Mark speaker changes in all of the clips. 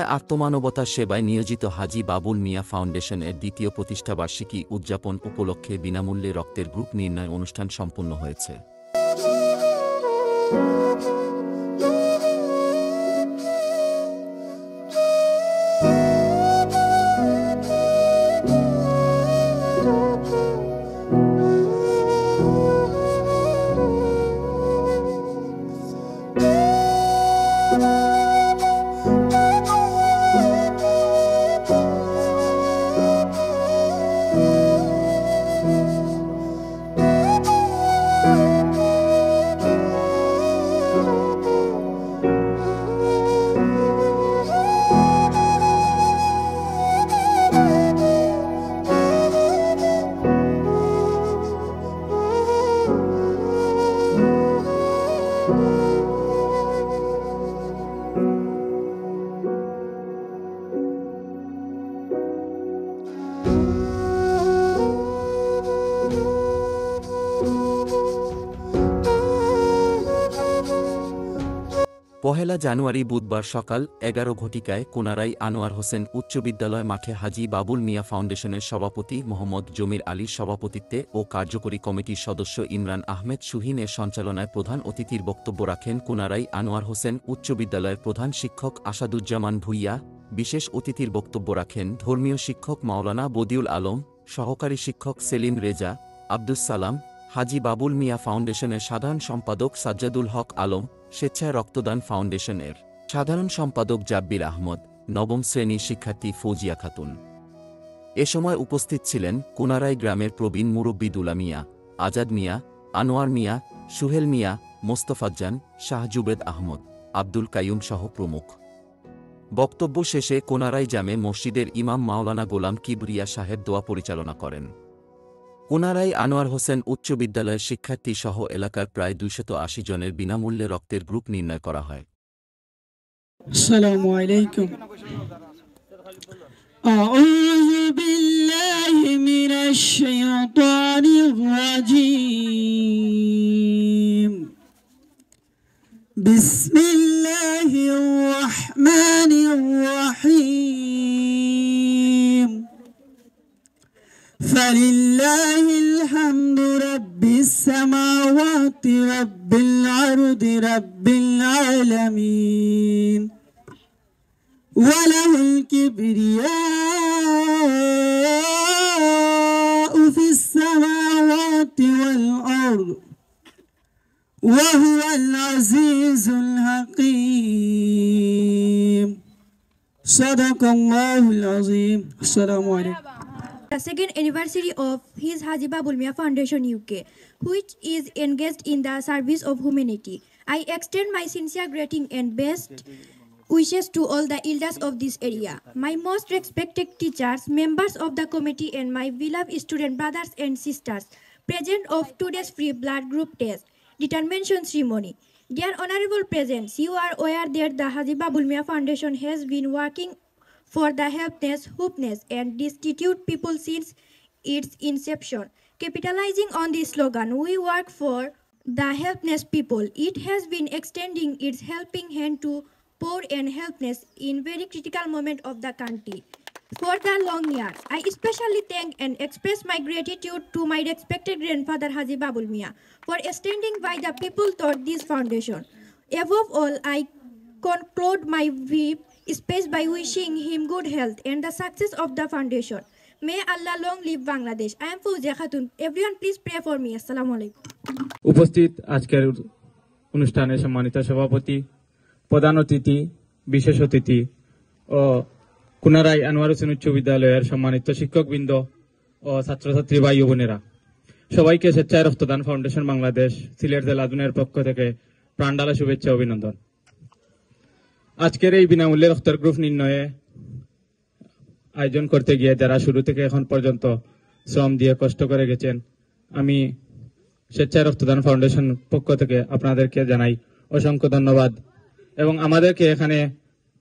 Speaker 1: আত্মমানবতার সেবায় নিয়োজিত হাজী বাবুল মিয়া ফাউন্ডেশনের দ্বিতীয় প্রতিষ্ঠাবার্ষিকী উদযাপন উপলক্ষে বিনামূল্যে রক্তের গ্রুপ নির্ণয় অনুষ্ঠান সম্পন্ন হয়েছে। পহেলা জানুয়ারি বুধবার সকাল 11 ঘটিকায় কোনারাই আনোয়ার হোসেন উচ্চ বিদ্যালয় মাঠে হাজী বাবুল মিয়া ফাউন্ডেশনের সভাপতি মোহাম্মদ জমির আলীর সভাপতিত্বে ও কার্যকরী কমিটির সদস্য ইমরান আহমেদ সুহিনের সঞ্চালনায় প্রধান অতিথির বক্তব্য রাখেন কোনারাই আনোয়ার হোসেন উচ্চ বিদ্যালয়ের প্রধান শিক্ষক আসাদুজ্জামান ভুইয়া। বিশেষ অতিথির বক্তব্য রাখেন ধর্মীয় শিক্ষক মাওলানা বদিউল আলম, সহকারী শিক্ষক সেলিম রেজা, আব্দুস সালাম, হাজী বাবুল মিয়া ফাউন্ডেশনের সাধারণ সম্পাদক সাজ্জাদুল হক আলম, স্বেচ্ছায় রক্তদান ফাউন্ডেশনের সাধারণ সম্পাদক জাব্বির আহমদ, নবম শ্রেণীর শিক্ষার্থী ফৌজিয়া খাতুন। এ সময় উপস্থিত ছিলেন কোনারাই গ্রামের প্রবীণ মুরব্বী দুলা মিয়া, আজাদ মিয়া, আনোয়ার মিয়া, সুহেল মিয়া, মোস্তফাজ্জান, শাহ জুবেদ আহমদ, আব্দুল কাইয়ুম সহ প্রমুখ। বক্তব্য শেষে কোনারাই জামে মসজিদের ইমাম মাওলানা গোলাম কিবরিয়া সাহেব দোয়া পরিচালনা করেন। কোনারাই আনোয়ার হোসেন উচ্চ বিদ্যালয়ের শিক্ষার্থী সহ এলাকার প্রায় 280 জনের বিনামূল্যে রক্তের গ্রুপ নির্ণয় করা হয়।
Speaker 2: আসসালামু আলাইকুম। আউযু বিল্লাহি মিনাশ শাইতানির রাজীম। বিসমিল্লাহির রাহমানির রাহিম। فلله الحمد رب السماوات رب الأرض رب العالمين وله الكبرياء في السماوات والأرض وهو العزيز الحكيم صدق الله العظيم. السلام عليكم.
Speaker 3: The second anniversary of his Haji Babul Mia Foundation UK, which is engaged in the service of humanity. I extend my sincere greeting and best wishes to all the elders of this area, my most respected teachers, members of the committee, and my beloved student brothers and sisters present of today's free blood group test determination ceremony. Dear honorable presents, you are aware that the Haji Babul Mia Foundation has been working for the helpless, hopeless, and destitute people since its inception. Capitalizing on this slogan, we work for the helpless people. It has been extending its helping hand to poor and helpless in very critical moment of the country. For the long years, I especially thank and express my gratitude to my respected grandfather Haji Babul Mia for standing by the people toward this foundation. Above all, I conclude my brief speech by wishing him good health and the success of the foundation. May Allah long live Bangladesh. I am Fawzia Khatun. Everyone please pray for me. Assalamu alaikum.
Speaker 4: উপস্থিত আজকের অনুষ্ঠানে সম্মানিত সভাপতি, প্রধান অতিথি, বিশেষ অতিথি ও কোনারাই আনোয়ার হোসেন উচ্চ বিদ্যালয়ের সম্মানিত শিক্ষকবৃন্দ ও ছাত্রছাত্রী ভাই ও বোনেরা, সবাইকে স্বেচ্ছায় রক্তদান ফাউন্ডেশন বাংলাদেশ সিলেট জেলা জোনের পক্ষ থেকে প্রাণঢালা শুভেচ্ছা অভিনন্দন। আজকের এই বিনামূল্যে রক্তের গ্রুপ নির্ণয়ে আয়োজন করতে গিয়ে যারা শুরু থেকে এখন পর্যন্ত শ্রম দিয়ে কষ্ট করে গেছেন, আমি স্বেচ্ছায় রক্তদান ফাউন্ডেশন পক্ষ থেকে আপনাদেরকে জানাই অসংখ্য ধন্যবাদ। এবং আমাদেরকে এখানে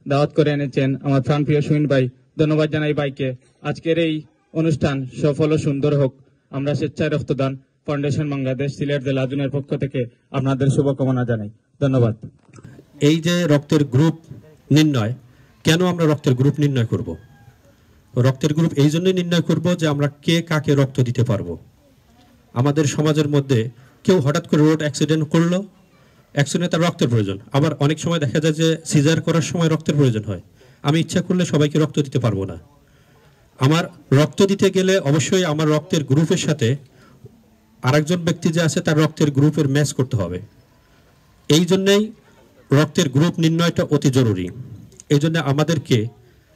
Speaker 4: দাওয়াত করে এনেছেন আমার প্রাণপ্রিয় সুইন ভাই, ধন্যবাদ জানাই ভাইকে। আজকের এই অনুষ্ঠান সফল ও সুন্দর হোক, আমরা স্বেচ্ছায় রক্তদান ফাউন্ডেশন বাংলাদেশ সিলেট জেলা জোনের পক্ষ থেকে আপনাদের শুভকামনা জানাই। ধন্যবাদ।
Speaker 5: এই যে রক্তের গ্রুপ নির্ণয়, কেন আমরা রক্তের গ্রুপ নির্ণয় করব? রক্তের গ্রুপ এই জন্যই নির্ণয় করব যে আমরা কে কাকে রক্ত দিতে পারবো। আমাদের সমাজের মধ্যে কেউ হঠাৎ করে রোড অ্যাক্সিডেন্ট করলো, অ্যাক্সিডেন্টে তার রক্তের প্রয়োজন, আবার অনেক সময় দেখা যায় যে সিজার করার সময় রক্তের প্রয়োজন হয়। আমি ইচ্ছা করলে সবাইকে রক্ত দিতে পারবো না। আমার রক্ত দিতে গেলে অবশ্যই আমার রক্তের গ্রুপের সাথে আরেকজন ব্যক্তি যে আছে তার রক্তের গ্রুপের ম্যাচ করতে হবে। এই জন্যই রক্তের গ্রুপ নির্ণয়টা অতি জরুরি। এই জন্য আমাদেরকে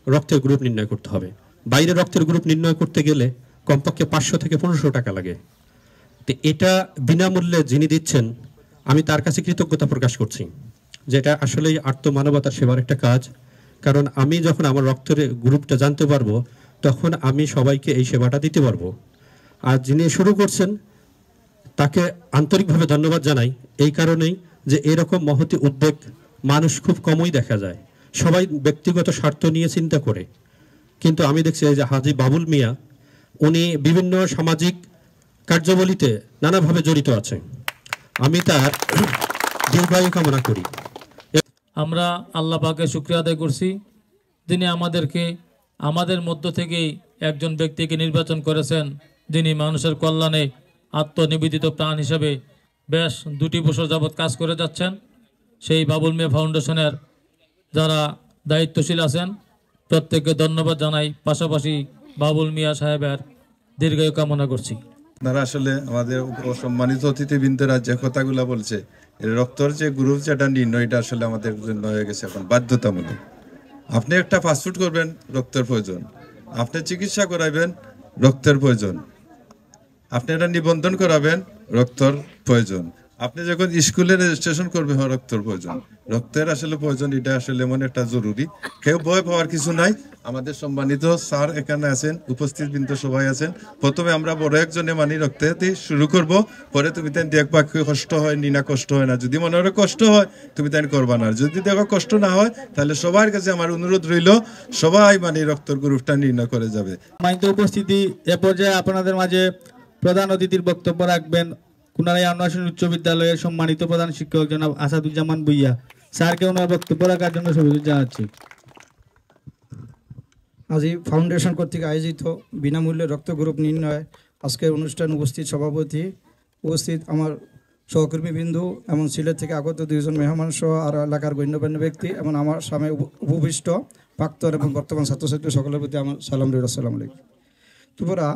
Speaker 5: রক্তের গ্রুপ নির্ণয় করতে হবে। বাইরে রক্তের গ্রুপ নির্ণয় করতে গেলে কমপক্ষে 500 থেকে 1500 টাকা লাগে। তো এটা বিনামূল্যে যিনি দিচ্ছেন আমি তার কাছে কৃতজ্ঞতা প্রকাশ করছি, যেটা আসলেই আত্মমানবতার সেবার একটা কাজ। কারণ আমি যখন আমার রক্তের গ্রুপটা জানতে পারবো তখন আমি সবাইকে এই সেবাটা দিতে পারবো। আর যিনি শুরু করছেন তাকে আন্তরিকভাবে ধন্যবাদ জানাই, এই কারণেই যে এরকম মহতি উদ্যোগ মানুষ খুব কমই দেখা যায়। সবাই ব্যক্তিগত স্বার্থ নিয়ে চিন্তা করে, কিন্তু আমি দেখছি যে হাজী বাবুল মিয়া উনি বিভিন্ন সামাজিক কার্যাবলীতে নানাভাবে জড়িত আছে। আমি তার দীর্ঘায়ু কামনা করি।
Speaker 6: আমরা আল্লাহ পাকের শুকরিয়া আদায় করছি, যিনি আমাদেরকে আমাদের মধ্য থেকেই একজন ব্যক্তিকে নির্বাচন করেছেন, যিনি মানুষের কল্যাণে আত্মনিবেদিত প্রাণ হিসেবে বেশ 2 বছর যাবৎ কাজ করে যাচ্ছেন। সেই বাবুল মিয়া ফাউন্ডেশনের যারা দায়িত্বশীল আছেন প্রত্যেককে ধন্যবাদ জানাই, পাশাপাশি বাবুল মিয়া সাহেবের দীর্ঘায়ু কামনা করছি।
Speaker 7: আপনারা আসলে আমাদের সম্মানিত অতিথিবৃন্দরা যে কথাগুলো বলছে, রক্তর যে গ্রুপ যেটা নির্ণয়, এটা আসলে আমাদের জন্য হয়ে গেছে এখন বাধ্যতামূলক। আপনি একটা ফাস্টফুড করবেন, রক্তের প্রয়োজন। আপনি চিকিৎসা করাবেন, রক্তের প্রয়োজন। আপনি এটা নিবন্ধন করাবেন, রক্তর প্রয়োজন। আপনি যখন স্কুলে রেজিস্ট্রেশন করবেন, রক্তের প্রয়োজন। রক্তের আসলে প্রয়োজন, এটা আসলে এমন একটা জরুরি, কেউ ভয় পাওয়ার কিছু নাই। আমাদের সম্মানিত স্যার এখানে আছেন, উপস্থিত বৃন্দ সবাই আছেন। প্রথমে আমরা বড় একজনে মানি রক্তে দিয়ে শুরু করব, পরে তুমি তাই দেখবা কষ্ট হয় নি না কষ্ট হয় না। যদি মনে হয় কষ্ট হয় তুমি তাই করবা না, যদি দেখো কষ্ট না হয় তাহলে সবার কাছে আমার অনুরোধ রইল সবাই মানে রক্তের গ্রুপটা নির্ণয় করে যাবে।
Speaker 4: সম্মানিত উপস্থিতি, এ পর্যায়ে আপনাদের মাঝে প্রধান অতিথির বক্তব্য রাখবেন কুনারাই আনোয়ার উচ্চ বিদ্যালয়ের সম্মানিত প্রধান শিক্ষক জনাব আসাদুজ্জামান ভুইয়া। স্যারকে ওনার বক্তব্য রাখার জন্য শুভেচ্ছা জানাচ্ছি।
Speaker 8: আজি ফাউন্ডেশন কর্তৃক আয়োজিত বিনামূল্যে রক্ত গ্রুপ নির্ণয় আজকের অনুষ্ঠান উপস্থিত সভাপতি, উপস্থিত আমার সহকর্মীবৃন্দু এবং সিলেট থেকে আগত 2 জন মেহমান সহ আর এলাকার গণ্যমান্য ব্যক্তি এবং আমার সামনে উপবিষ্ট প্রাক্তন এবং বর্তমান ছাত্রছাত্রী সকলের প্রতি আমার সালাম রইল। আসসালামু আলাইকুম। তোমরা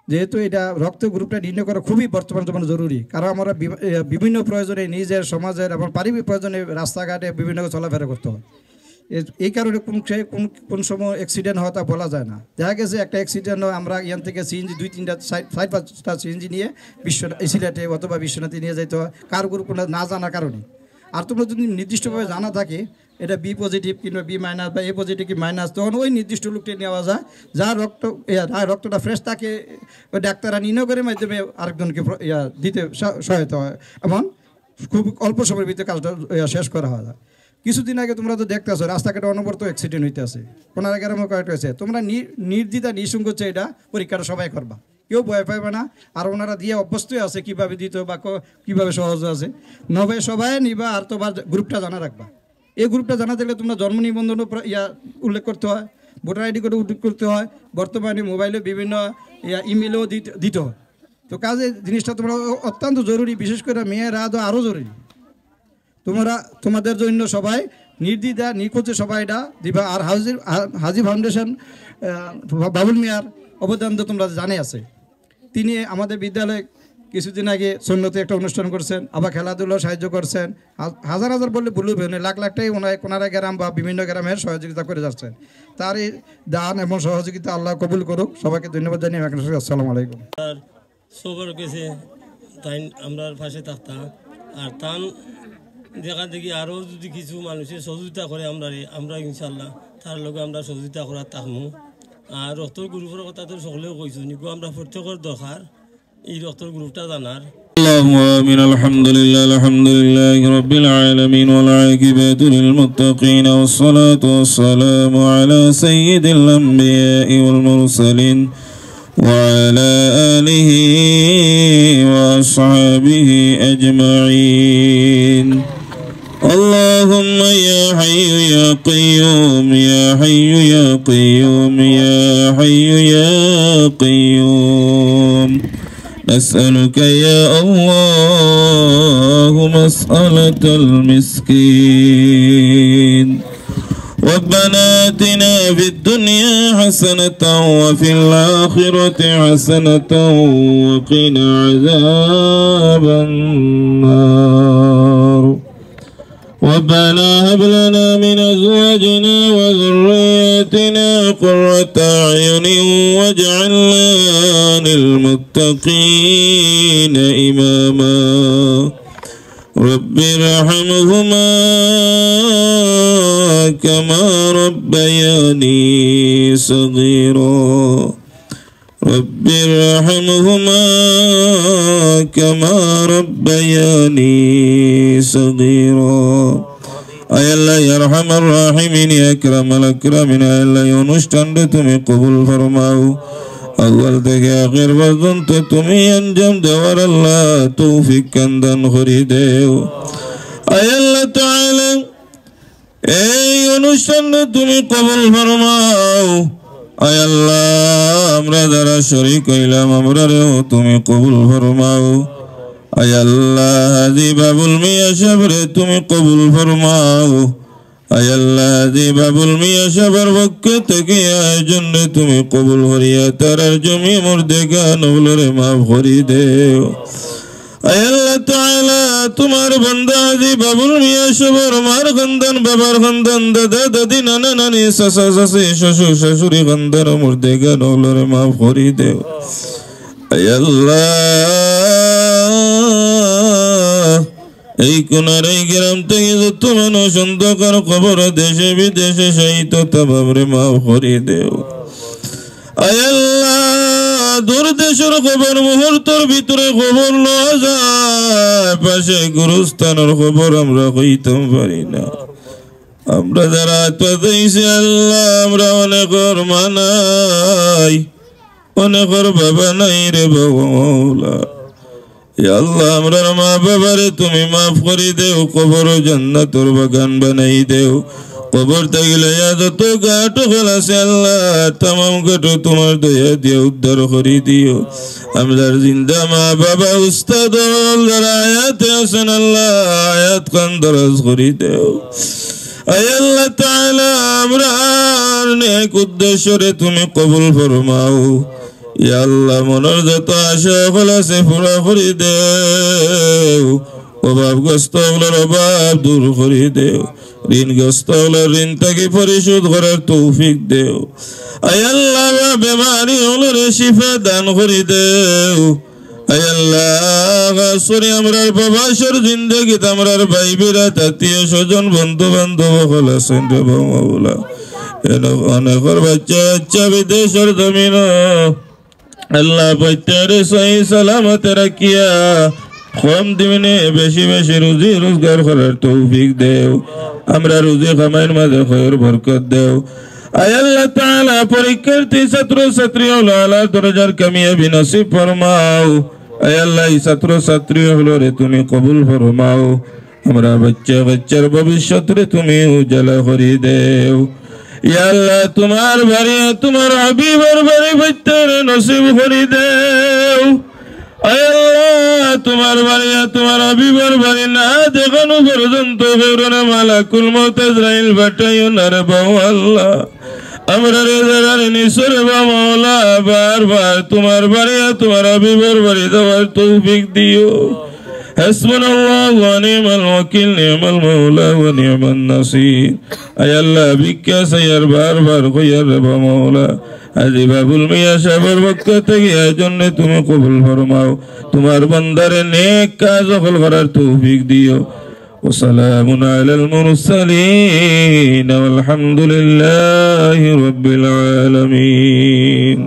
Speaker 8: যেহেতু এটা রক্ত গ্রুপটা নির্ণয় করা খুবই বর্তমান জমানে জরুরি, কারণ আমরা বিভিন্ন প্রয়োজনে নিজের সমাজের এবং পারিবারিক প্রয়োজনে রাস্তাঘাটে বিভিন্ন চলাফেরা করতে হয়। এই কারণে কোন সময় অ্যাক্সিডেন্ট হয় তা বলা যায় না। দেখা গেছে একটা অ্যাক্সিডেন্ট হয়, আমরা ইয়ান থেকে সিএনজি 2-3টা 4-5টা সিএনজি নিয়ে সিলেটে অথবা বিশ্বনাথে নিয়ে যাইতে হয়, কার গ্রুপ না জানার কারণে। আর তোমরা যদি নির্দিষ্টভাবে জানা থাকে এটা বি পজিটিভ কিংবা বি মাইনাস বা এ পজিটিভ কি মাইনাস, তখন ওই নির্দিষ্ট লোকটি নেওয়া যায় যার রক্তটা ফ্রেশ থাকে, ওই ডাক্তাররা নির্ণয় করে মাধ্যমে আরেকজনকে দিতে সহায়তা হয় এবং খুব অল্প সময়ের ভিতরে কাজটা শেষ করা হয়। কিছুদিন আগে তোমরা তো দেখতেছো রাস্তাঘাটে অনবরত অ্যাক্সিডেন্ট হইতে আছে, কোনার গ্রামে কয়েকটা হয়েছে। তোমরা নির্দ্বিধা নিঃসংকোচে এটা পরীক্ষাটা সবাই করবা, কেউ ভয় পাবে না। আর ওনারা দিয়ে অভ্যস্তই আছে কীভাবে দিত বা কীভাবে সহজ আছে, নবে সবাই নিবা। আর তোমার গ্রুপটা জানা রাখবা। এই গ্রুপটা জানা থাকলে তোমরা জন্ম নিবন্ধনও উল্লেখ করতে হয়, ভোটার আইডি কার্ডও উল্লেখ করতে হয়, বর্তমানে মোবাইলে বিভিন্ন ইমেলও দিতে হয়। তো কাজে জিনিসটা তোমরা অত্যন্ত জরুরি, বিশেষ করে মেয়েরা তো আরও জরুরি। তোমরা তোমাদের জন্য সবাই নির্দ্বিধা নিখোঁজে সবাই এটা দিবা। আর হাজী ফাউন্ডেশন বাবুল মিয়ার অবদান তো তোমরা জানে আছে। তিনি আমাদের বিদ্যালয়ে কিছুদিন আগে সন্ন্যতে একটা অনুষ্ঠান করছেন, আবার খেলাধুলাও সাহায্য করছেন। হাজার হাজার বললে ভুল হবে না, লাখ লাখ টাকা কোনারা গ্রাম বা বিভিন্ন গ্রামের সহযোগিতা করে যাচ্ছেন। তার এই দান এবং সহযোগিতা আল্লাহ কবুল করুক। সবাইকে ধন্যবাদ জানিয়ে আসসালামু আলাইকুম।
Speaker 9: সবার কাছে তাই আমরা পাশে থাকতাম, আর তান দেখা দেখি আরও যদি কিছু মানুষের সহযোগিতা করে আমরা ইনশাল্লাহ তার লগে আমরা সহযোগিতা করার থাকবো। আর রক্তর গ্রুপের কথা তো সকলেও কইছো নিকো, আমরা প্রত্যেকের দরকার এই রক্তর গ্রুপটা জানার।
Speaker 10: الحمد لله رب العالمين والعاقبة للمتقين والصلاة والسلام على سيد الأنبياء والمرسلين وعلى آله وأصحابه أجمعين. اللهم يا حي يا قيوم يا حي يا قيوم يا حي يا قيوم نسألك يا الله مسألة المسكين ربنا آتنا في الدنيا حسنة وفي الآخرة حسنة وقنا عذاب النار ربنا هب لنا من أزواجنا وذرياتنا قرة أعين واجعلنا للمتقين إماما رب ارحمهما كما ربياني صغيرا رب ارحمهما كما ربياني صغيرا أي الله يا أرحم الراحمين يا أكرم الأكرمين أي الله অনুষ্ঠানটা তুমি কবুল ফরমাও আউয়াল থেকে আখির পর্যন্ত তুমি আঞ্জাম দেওয়ার আল্লাহ তৌফিক দান করে দেও আয় আল্লাহ তাআলা এই অনুষ্ঠানটা তুমি কবুল ফরমাও আয় আল্লাহ আমরা যারা শরীক হইলাম আমরাও তুমি কবুল ফরমাও আয় আল্লাহ হাজী বাবুল মিয়া সাহেবরে তুমি কবুল ফরমাও আয় আল্লাহ হাজী বাবুল মিয়া সাহেবের পক্ষ থেকে আয়োজনে তুমি কবুল করিয়া তার জমি মুর্দেগান ওগুলোরে মাফ করে দেও আয় আল্লাহ তাআলা তোমার বান্দা হাজী বাবুল মিয়া সাহেবের মার খানদান বাবার খানদান দাদা দাদি নানা নানি চাচা চাচি শ্বশুর শাশুড়ি খানদান মুর্দেগান ওগুলোরে মাফ করে দেও আয় আল্লাহ এই কোনার এই গ্রাম থেকে যত মানুষ অন্ধকার খবর দেশে বিদেশে সাহিত্য তাবাবরে মাফ করে দেও আয় আল্লাহ দূর দেশের খবর মুহূর্তের ভিতরে খবর লওয়া যায় পাশে গুরুস্থানের খবর আমরা কইতাম পারি না আমরা যারা আত্মাইছি আল্লাহ আমরা অনেকর মা নাই অনেকর বাবা নাই রে বাবা আল্লাহ আমরার মা বাবারে তুমি মাফ করে দেও কবর জান্নাতের বাগান বানাই দেও কবর থাকলে যত গাট আছে আল্লাহ তামাম গাট তোমার দয়া দিয়ে উদ্ধার করে দিও আমরার জিন্দা মা বাবা উস্তাদ যারা আয়াতে আছেন আল্লাহ আয়াত কান দরাজ করে দেও আয় আল্লাহ তাআলা আমরার নেক উদ্দেশ্যরে তুমি কবুল ফরমাও ইয়া আল্লাহ মনের যত আশা হল আছে পুরা করে দেও অভাবগ্রস্ত হলার অভাব দূর করে দেও ঋণগ্রস্ত হলার ঋণ থেকে পরিশোধ করার তৌফিক দেও আয় আল্লাহ বেমারি হলার শিফা দান করে দেও আয় আল্লাহ সরি আমরার প্রবাসের জিন্দগিতে আমরার ভাই বিরাট আত্মীয় স্বজন বন্ধু বান্ধব হল আছেন রে মাওলা অনেকের বাচ্চা বাচ্চা বিদেশের জমিন আল্লাহ প্রত্যেকের সহি সালামতে রাখিয়া কম দিনে বেশি বেশি রুজি রোজগার করার তৌফিক দেও আমরা রুজি কামাইয়ের মাঝে খয়র বরকত দেও আয় আল্লাহ তাআলা পরীক্ষার্থী ছাত্র ছাত্রী হলো আলা দরজার কামিয়াবি নসিব ফরমাও আয় আল্লাহ ছাত্র ছাত্রী হলো রে তুমি কবুল ফরমাও আমরা বাচ্চা বাচ্চার ভবিষ্যৎ রে তুমি উজালা করে দেও ইয়া আল্লাহ তোমার বাড়ি তোমার হাবিবের বাড়ি বৈতরে নসিব করে দেও আয় আল্লাহ তোমার বাড়ি তোমার হাবিবের বাড়ি না দেখানো পর্যন্ত ফেরনা মালাকুল মউত আজরাইল বাটাইও না রে বাবা আল্লাহ আমরা রে যারা নিসর বা মাওলা বারবার তোমার বাড়ি তোমার হাবিবের বাড়ি যাওয়ার তৌফিক দিও حسبنا الله ونعم الوكيل نعم المولى ونعم النصير أي الله بك سير بار بار خير ربا مولا আজি বাবুল মিয়া সাহেবের পক্ষ থেকে আয়োজনে তুমি কবুল ফরমাও তোমার বান্দারে নেক কাজ সফল করার তৌফিক দিও وسلام على المرسلين والحمد لله رب العالمين